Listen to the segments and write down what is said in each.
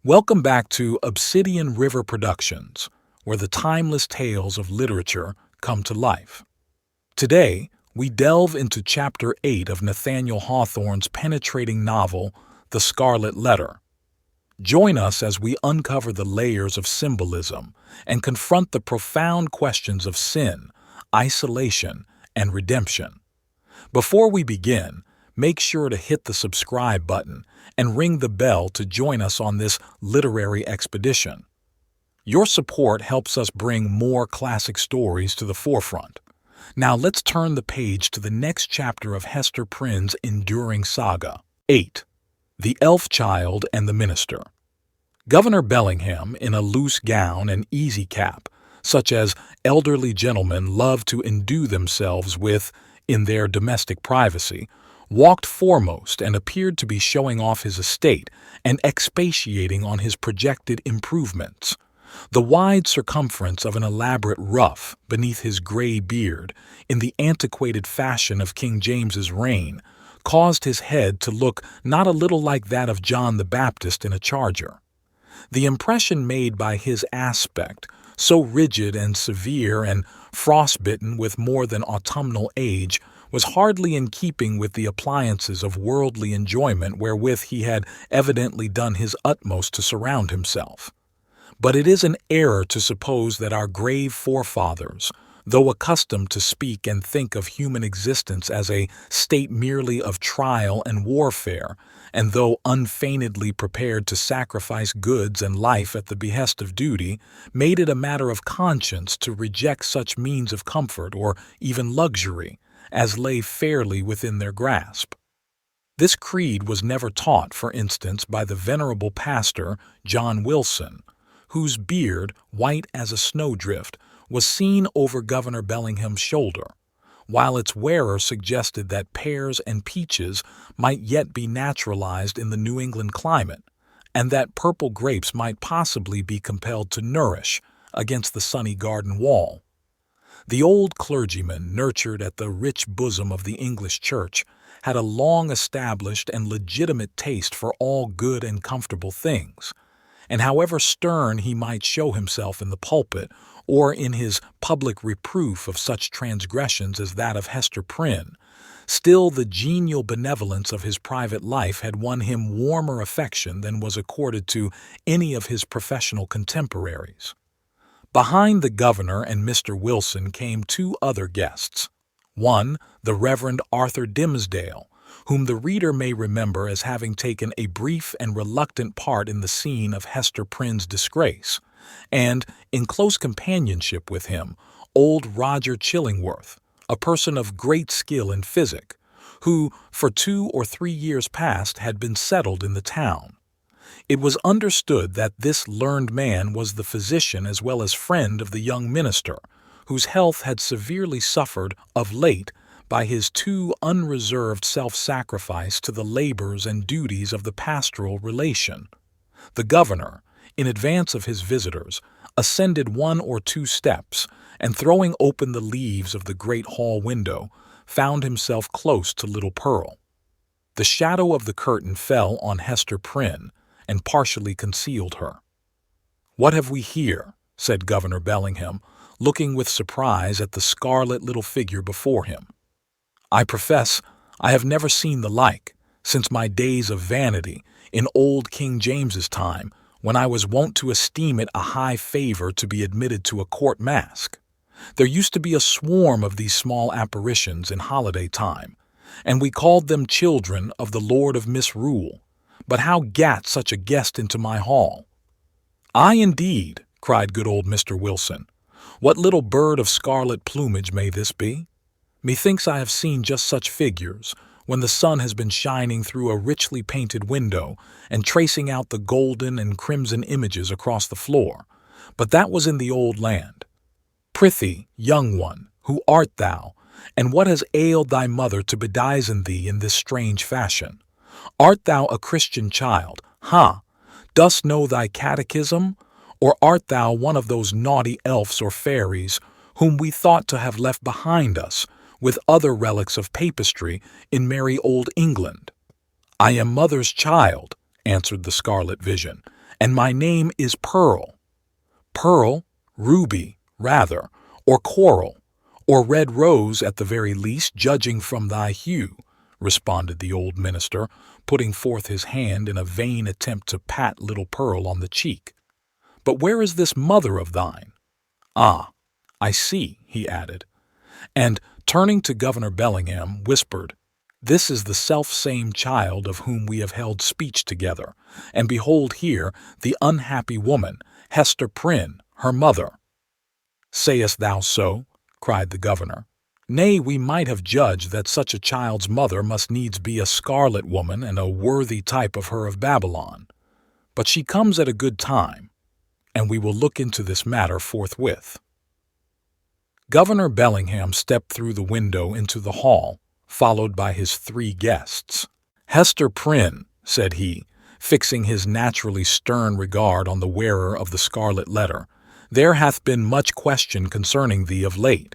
Welcome back to Obsidian River Productions, where the timeless tales of literature come to life. Today, we delve into Chapter 8 of Nathaniel Hawthorne's penetrating novel, The Scarlet Letter. Join us as we uncover the layers of symbolism and confront the profound questions of sin, isolation, and redemption. Before we begin, make sure to hit the subscribe button and ring the bell to join us on this literary expedition. Your support helps us bring more classic stories to the forefront. Now let's turn the page to the next chapter of Hester Prynne's enduring saga. 8. The Elf Child and the Minister. Governor Bellingham, in a loose gown and easy cap, such as elderly gentlemen love to endue themselves with in their domestic privacy, walked foremost and appeared to be showing off his estate and expatiating on his projected improvements. The wide circumference of an elaborate ruff beneath his gray beard, in the antiquated fashion of King James's reign, caused his head to look not a little like that of John the Baptist in a charger. The impression made by his aspect, so rigid and severe and frostbitten with more than autumnal age, was hardly in keeping with the appliances of worldly enjoyment wherewith he had evidently done his utmost to surround himself. But it is an error to suppose that our grave forefathers, though accustomed to speak and think of human existence as a state merely of trial and warfare, and though unfeignedly prepared to sacrifice goods and life at the behest of duty, made it a matter of conscience to reject such means of comfort or even luxury as lay fairly within their grasp. This creed was never taught, for instance, by the venerable pastor John Wilson, whose beard, white as a snowdrift, was seen over Governor Bellingham's shoulder, while its wearer suggested that pears and peaches might yet be naturalized in the New England climate, and that purple grapes might possibly be compelled to nourish against the sunny garden wall. The old clergyman, nurtured at the rich bosom of the English Church, had a long-established and legitimate taste for all good and comfortable things, and however stern he might show himself in the pulpit or in his public reproof of such transgressions as that of Hester Prynne, still the genial benevolence of his private life had won him warmer affection than was accorded to any of his professional contemporaries. Behind the governor and Mr. Wilson came two other guests. One, the Reverend Arthur Dimmesdale, whom the reader may remember as having taken a brief and reluctant part in the scene of Hester Prynne's disgrace, and, in close companionship with him, old Roger Chillingworth, a person of great skill in physic, who, for 2 or 3 years past, had been settled in the town. It was understood that this learned man was the physician as well as friend of the young minister, whose health had severely suffered of late by his too unreserved self-sacrifice to the labors and duties of the pastoral relation. The governor, in advance of his visitors, ascended 1 or 2 steps, and throwing open the leaves of the great hall window, found himself close to little Pearl. The shadow of the curtain fell on Hester Prynne, and partially concealed her. "What have we here?" said Governor Bellingham, looking with surprise at the scarlet little figure before him. "I profess I have never seen the like, since my days of vanity, in old King James's time, when I was wont to esteem it a high favor to be admitted to a court masque. There used to be a swarm of these small apparitions in holiday time, and we called them children of the Lord of Misrule. But how gat such a guest into my hall?" "Aye, indeed," cried good old Mr. Wilson. "What little bird of scarlet plumage may this be? Methinks I have seen just such figures, when the sun has been shining through a richly painted window and tracing out the golden and crimson images across the floor, but that was in the old land. Prithee, young one, who art thou, and what has ailed thy mother to bedizen thee in this strange fashion? Art thou a Christian child? Ha! Dost know thy catechism? Or art thou one of those naughty elves or fairies whom we thought to have left behind us, with other relics of papistry, in merry old England?" "I am mother's child," answered the scarlet vision, and my name is Pearl. Pearl, ruby, rather, or coral, or red rose at the very least, judging from thy hue," responded the old minister, putting forth his hand in a vain attempt to pat little Pearl on the cheek. "But where is this mother of thine?" "Ah, I see," he added, and, turning to Governor Bellingham, whispered, "This is the self-same child of whom we have held speech together, and behold here the unhappy woman, Hester Prynne, her mother." "Sayest thou so?" cried the governor. "Nay, we might have judged that such a child's mother must needs be a scarlet woman and a worthy type of her of Babylon. But she comes at a good time, and we will look into this matter forthwith." Governor Bellingham stepped through the window into the hall, followed by his 3 guests. "Hester Prynne," said he, fixing his naturally stern regard on the wearer of the Scarlet Letter, "there hath been much question concerning thee of late.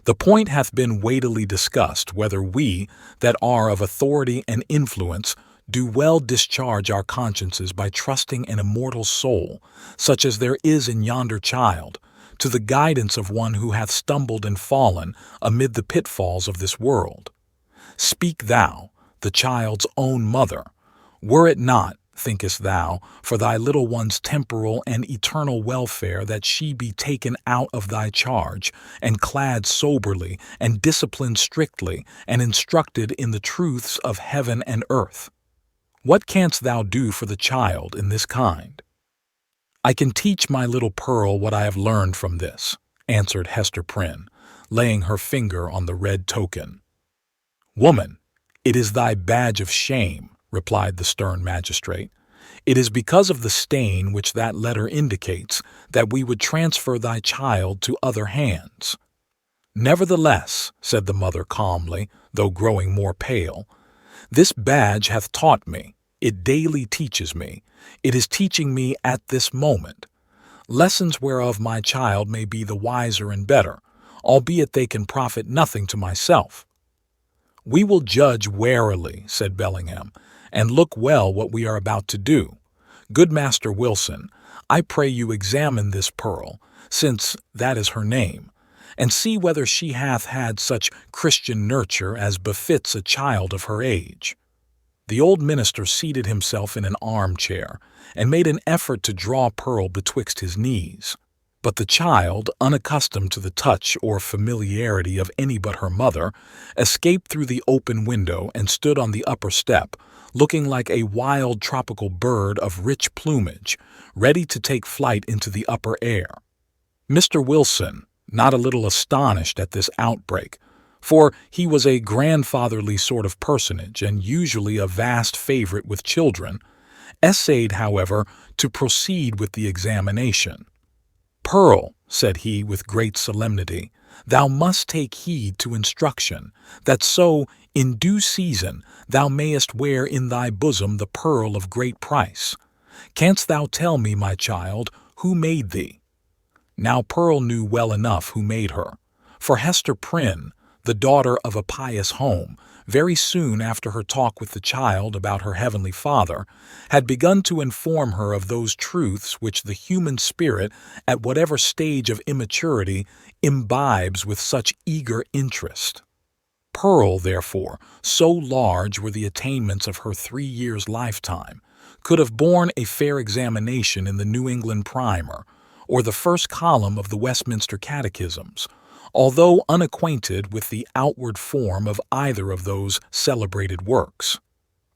The point hath been weightily discussed whether we, that are of authority and influence, do well discharge our consciences by trusting an immortal soul, such as there is in yonder child, to the guidance of one who hath stumbled and fallen amid the pitfalls of this world. Speak thou, the child's own mother, were it not, thinkest thou, for thy little one's temporal and eternal welfare that she be taken out of thy charge, and clad soberly, and disciplined strictly, and instructed in the truths of heaven and earth? What canst thou do for the child in this kind?" "I can teach my little Pearl what I have learned from this," answered Hester Prynne, laying her finger on the red token. "Woman, it is thy badge of shame," replied the stern magistrate. "It is because of the stain which that letter indicates that we would transfer thy child to other hands." "Nevertheless," said the mother calmly, though growing more pale, "this badge hath taught me, it daily teaches me, it is teaching me at this moment, lessons whereof my child may be the wiser and better, albeit they can profit nothing to myself." "We will judge warily," said Bellingham, "and look well what we are about to do. Good Master Wilson, I pray you examine this Pearl, since that is her name, and see whether she hath had such Christian nurture as befits a child of her age." The old minister seated himself in an armchair, and made an effort to draw Pearl betwixt his knees. But the child, unaccustomed to the touch or familiarity of any but her mother, escaped through the open window and stood on the upper step, looking like a wild tropical bird of rich plumage, ready to take flight into the upper air. Mr. Wilson, not a little astonished at this outbreak, for he was a grandfatherly sort of personage and usually a vast favorite with children, essayed, however, to proceed with the examination. "Pearl," said he with great solemnity, "thou must take heed to instruction, that so, in due season, thou mayest wear in thy bosom the pearl of great price. Canst thou tell me, my child, who made thee?" Now Pearl knew well enough who made her, for Hester Prynne, the daughter of a pious home, very soon after her talk with the child about her heavenly Father, had begun to inform her of those truths which the human spirit, at whatever stage of immaturity, imbibes with such eager interest. Pearl, therefore, so large were the attainments of her 3 years' lifetime, could have borne a fair examination in the New England Primer, or the first column of the Westminster Catechisms, although unacquainted with the outward form of either of those celebrated works.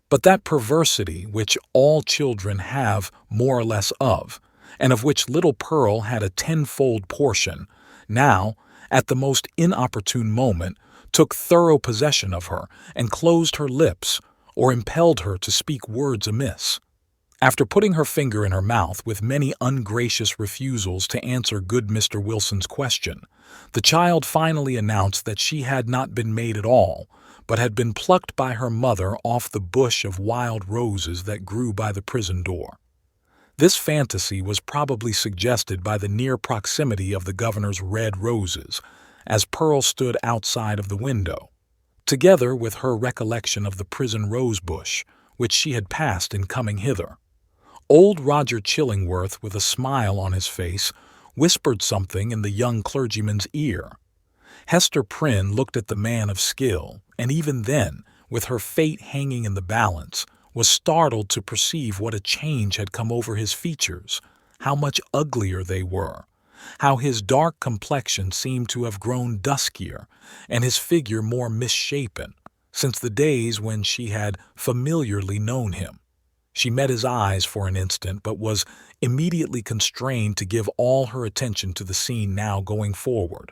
But that perversity which all children have more or less of, and of which little Pearl had a tenfold portion, now, at the most inopportune moment, took thorough possession of her, and closed her lips, or impelled her to speak words amiss. After putting her finger in her mouth with many ungracious refusals to answer good Mr. Wilson's question, the child finally announced that she had not been made at all, but had been plucked by her mother off the bush of wild roses that grew by the prison door. This fantasy was probably suggested by the near proximity of the governor's red roses, as Pearl stood outside of the window, together with her recollection of the prison rose bush, which she had passed in coming hither. Old Roger Chillingworth, with a smile on his face, whispered something in the young clergyman's ear. Hester Prynne looked at the man of skill, and even then, with her fate hanging in the balance, was startled to perceive what a change had come over his features, how much uglier they were, how his dark complexion seemed to have grown duskier, and his figure more misshapen, since the days when she had familiarly known him. She met his eyes for an instant, but was immediately constrained to give all her attention to the scene now going forward.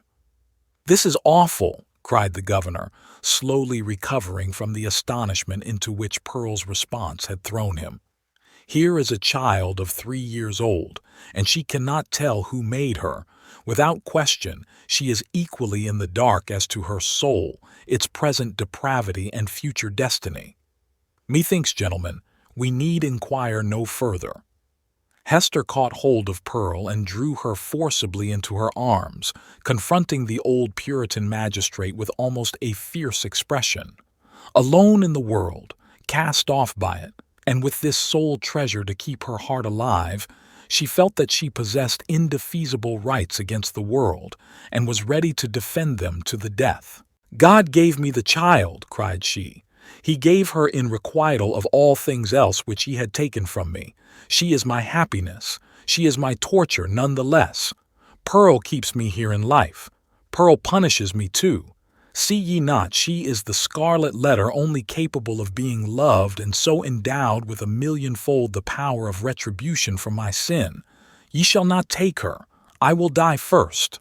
"This is awful," cried the governor, slowly recovering from the astonishment into which Pearl's response had thrown him. "Here is a child of 3 years old, and she cannot tell who made her. Without question, she is equally in the dark as to her soul, its present depravity and future destiny. Methinks, gentlemen, we need inquire no further." Hester caught hold of Pearl and drew her forcibly into her arms, confronting the old Puritan magistrate with almost a fierce expression. Alone in the world, cast off by it, and with this sole treasure to keep her heart alive, she felt that she possessed indefeasible rights against the world, and was ready to defend them to the death. "God gave me the child," cried she. "He gave her in requital of all things else which he had taken from me. She is my happiness. She is my torture none the less. Pearl keeps me here in life. Pearl punishes me too. See ye not she is the Scarlet Letter, only capable of being loved, and so endowed with a millionfold the power of retribution for my sin? Ye shall not take her. I will die first."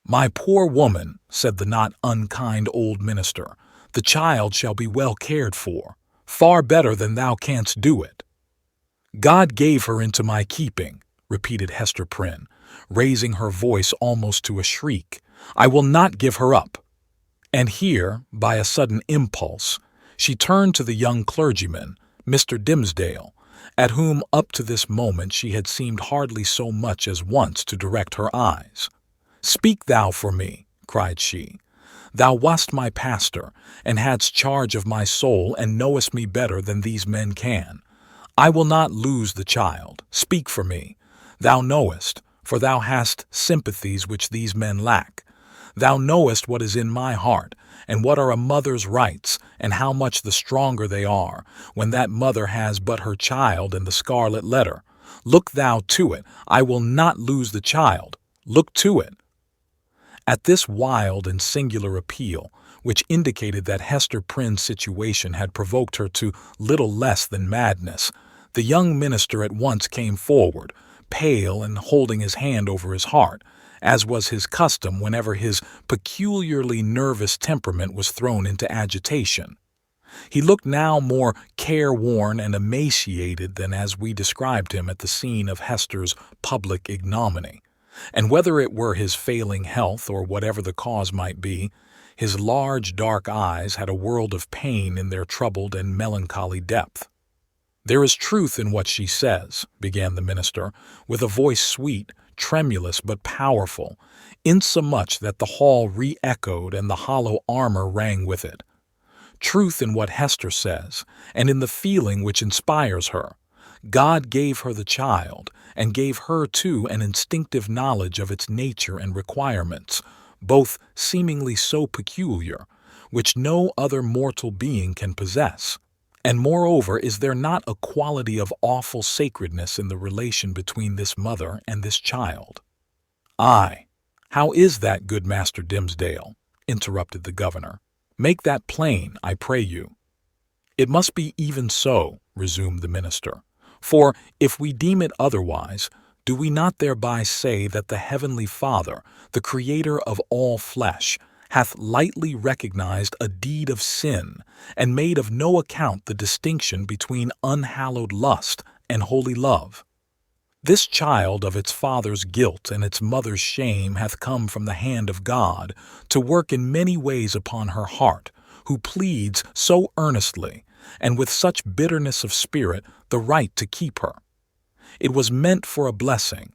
"My poor woman," said the not unkind old minister, "the child shall be well cared for, far better than thou canst do it." "God gave her into my keeping," repeated Hester Prynne, raising her voice almost to a shriek. "I will not give her up." And here, by a sudden impulse, she turned to the young clergyman, Mr. Dimmesdale, at whom up to this moment she had seemed hardly so much as once to direct her eyes. "Speak thou for me," cried she. "Thou wast my pastor, and hadst charge of my soul, and knowest me better than these men can. I will not lose the child. Speak for me. Thou knowest, for thou hast sympathies which these men lack. Thou knowest what is in my heart, and what are a mother's rights, and how much the stronger they are, when that mother has but her child and the Scarlet Letter. Look thou to it. I will not lose the child. Look to it." At this wild and singular appeal, which indicated that Hester Prynne's situation had provoked her to little less than madness, the young minister at once came forward, pale and holding his hand over his heart, as was his custom whenever his peculiarly nervous temperament was thrown into agitation. He looked now more careworn and emaciated than as we described him at the scene of Hester's public ignominy, and whether it were his failing health or whatever the cause might be, his large dark eyes had a world of pain in their troubled and melancholy depth. "There is truth in what she says," began the minister, with a voice sweet, tremulous, but powerful, insomuch that the hall re-echoed and the hollow armor rang with it. "Truth in what Hester says, and in the feeling which inspires her. God gave her the child, and gave her too an instinctive knowledge of its nature and requirements, both seemingly so peculiar, which no other mortal being can possess. And moreover, is there not a quality of awful sacredness in the relation between this mother and this child?" "Aye, how is that, good Master Dimmesdale?" interrupted the governor. "Make that plain, I pray you." "It must be even so," resumed the minister, "for, if we deem it otherwise, do we not thereby say that the Heavenly Father, the Creator of all flesh, hath lightly recognized a deed of sin, and made of no account the distinction between unhallowed lust and holy love? This child of its father's guilt and its mother's shame hath come from the hand of God to work in many ways upon her heart, who pleads so earnestly, and with such bitterness of spirit, the right to keep her. It was meant for a blessing,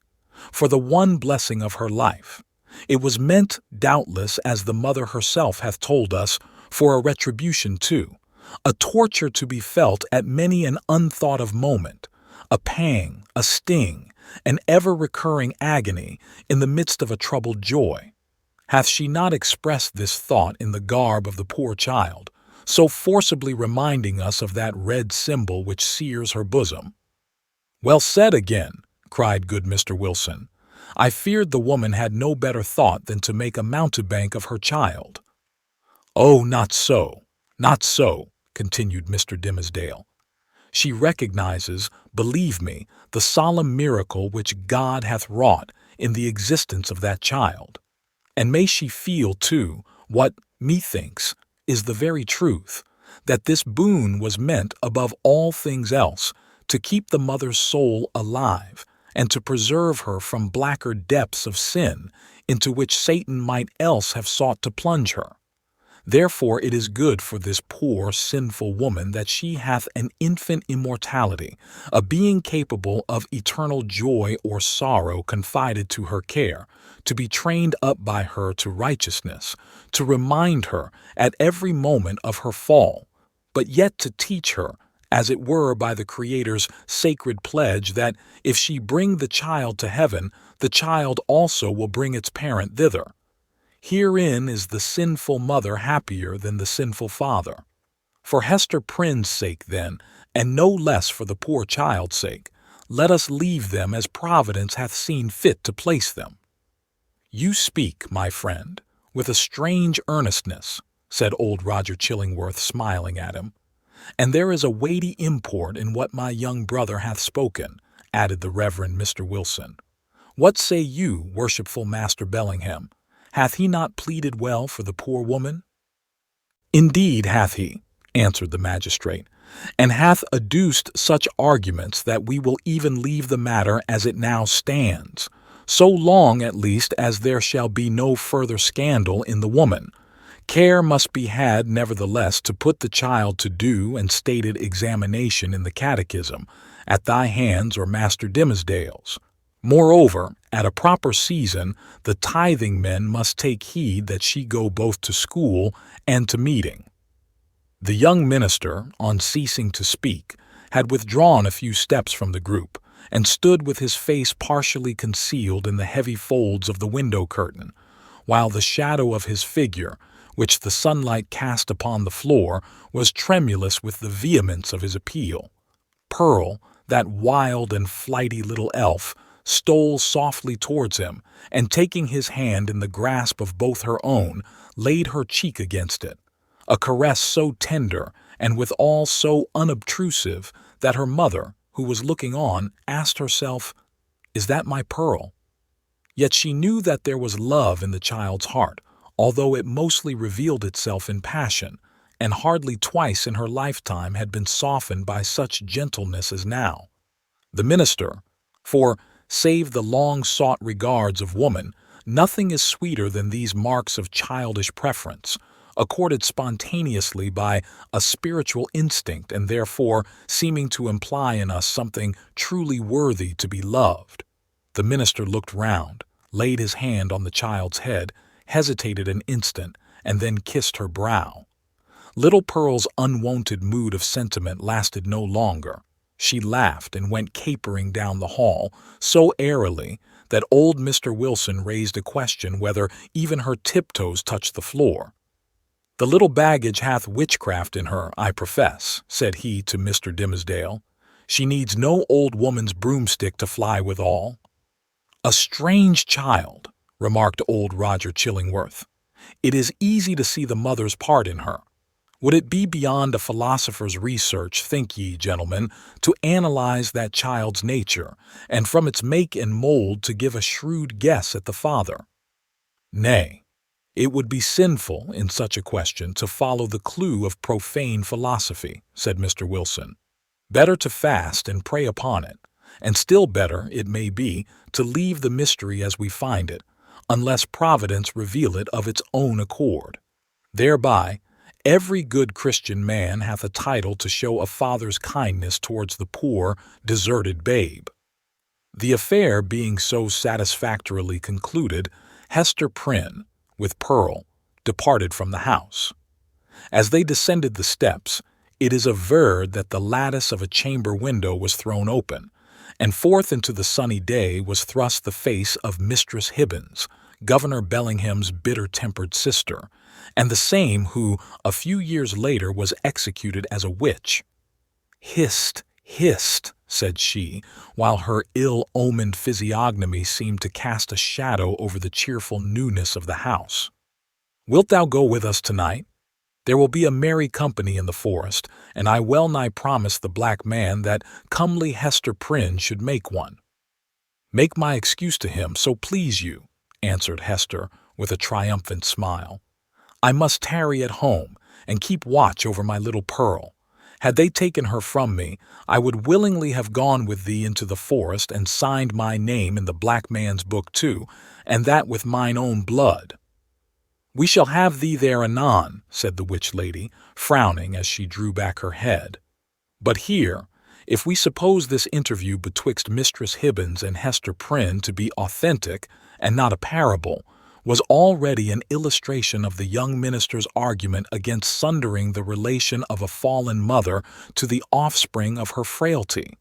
for the one blessing of her life. It was meant, doubtless, as the mother herself hath told us, for a retribution too, a torture to be felt at many an unthought of moment, a pang, a sting, an ever-recurring agony in the midst of a troubled joy. Hath she not expressed this thought in the garb of the poor child, so forcibly reminding us of that red symbol which sears her bosom? "Well said again," cried good Mr. Wilson. "I feared the woman had no better thought than to make a mountebank of her child." "Oh, not so, not so," continued Mr. Dimmesdale. "She recognizes, believe me, the solemn miracle which God hath wrought in the existence of that child. And may she feel, too, what, methinks, is the very truth, that this boon was meant, above all things else, to keep the mother's soul alive, and to preserve her from blacker depths of sin into which Satan might else have sought to plunge her. Therefore it is good for this poor, sinful woman that she hath an infant immortality, a being capable of eternal joy or sorrow confided to her care, to be trained up by her to righteousness, to remind her at every moment of her fall, but yet to teach her, as it were by the Creator's sacred pledge that if she bring the child to heaven, the child also will bring its parent thither. Herein is the sinful mother happier than the sinful father. For Hester Prynne's sake, then, and no less for the poor child's sake, let us leave them as Providence hath seen fit to place them." "You speak, my friend, with a strange earnestness," said old Roger Chillingworth, smiling at him. "And there is a weighty import in what my young brother hath spoken," added the Reverend Mr. Wilson. "What say you, worshipful Master Bellingham? Hath he not pleaded well for the poor woman?" "Indeed hath he," answered the magistrate, "and hath adduced such arguments that we will even leave the matter as it now stands, so long at least as there shall be no further scandal in the woman. Care must be had nevertheless to put the child to due and stated examination in the catechism, at thy hands or Master Dimmesdale's. Moreover, at a proper season, the tithing men must take heed that she go both to school and to meeting." The young minister, on ceasing to speak, had withdrawn a few steps from the group, and stood with his face partially concealed in the heavy folds of the window curtain, while the shadow of his figure, which the sunlight cast upon the floor, was tremulous with the vehemence of his appeal. Pearl, that wild and flighty little elf, stole softly towards him, and taking his hand in the grasp of both her own, laid her cheek against it, a caress so tender and withal so unobtrusive that her mother, who was looking on, asked herself, "Is that my Pearl?" Yet she knew that there was love in the child's heart, although it mostly revealed itself in passion, and hardly twice in her lifetime had been softened by such gentleness as now. The minister, for, save the long-sought regards of woman, nothing is sweeter than these marks of childish preference, accorded spontaneously by a spiritual instinct and therefore seeming to imply in us something truly worthy to be loved. The minister looked round, laid his hand on the child's head, hesitated an instant, and then kissed her brow. Little Pearl's unwonted mood of sentiment lasted no longer. She laughed and went capering down the hall, so airily that old Mr. Wilson raised a question whether even her tiptoes touched the floor. "The little baggage hath witchcraft in her, I profess," said he to Mr. Dimmesdale. "She needs no old woman's broomstick to fly withal." "A strange child," remarked old Roger Chillingworth. "It is easy to see the mother's part in her. Would it be beyond a philosopher's research, think ye, gentlemen, to analyze that child's nature, and from its make and mold to give a shrewd guess at the father? Nay, it would be sinful in such a question to follow the clue of profane philosophy," said Mr. Wilson. "Better to fast and pray upon it, and still better, it may be, to leave the mystery as we find it, unless Providence reveal it of its own accord. Thereby, every good Christian man hath a title to show a father's kindness towards the poor, deserted babe." The affair being so satisfactorily concluded, Hester Prynne, with Pearl, departed from the house. As they descended the steps, it is averred that the lattice of a chamber window was thrown open, and forth into the sunny day was thrust the face of Mistress Hibbins, Governor Bellingham's bitter-tempered sister, and the same who, a few years later, was executed as a witch. "Hist, hist," said she, while her ill-omened physiognomy seemed to cast a shadow over the cheerful newness of the house. "Wilt thou go with us tonight? There will be a merry company in the forest, and I well-nigh promised the black man that comely Hester Prynne should make one." "Make my excuse to him, so please you," answered Hester with a triumphant smile. "I must tarry at home and keep watch over my little Pearl. Had they taken her from me, I would willingly have gone with thee into the forest and signed my name in the black man's book too, and that with mine own blood." "We shall have thee there anon," said the witch lady, frowning as she drew back her head. "But here, if we suppose this interview betwixt Mistress Hibbins and Hester Prynne to be authentic and not a parable, was already an illustration of the young minister's argument against sundering the relation of a fallen mother to the offspring of her frailty.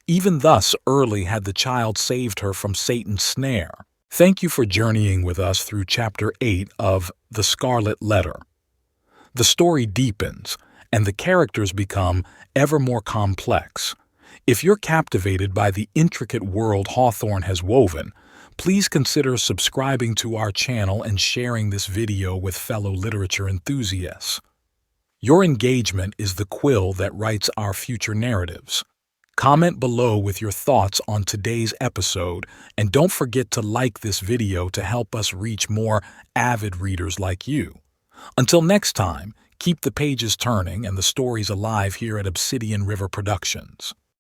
Even thus early had the child saved her from Satan's snare. Thank you for journeying with us through Chapter 8 of The Scarlet Letter. The story deepens, and the characters become ever more complex. If you're captivated by the intricate world Hawthorne has woven, please consider subscribing to our channel and sharing this video with fellow literature enthusiasts. Your engagement is the quill that writes our future narratives. Comment below with your thoughts on today's episode, and don't forget to like this video to help us reach more avid readers like you. Until next time, keep the pages turning and the stories alive here at Obsidian River Productions.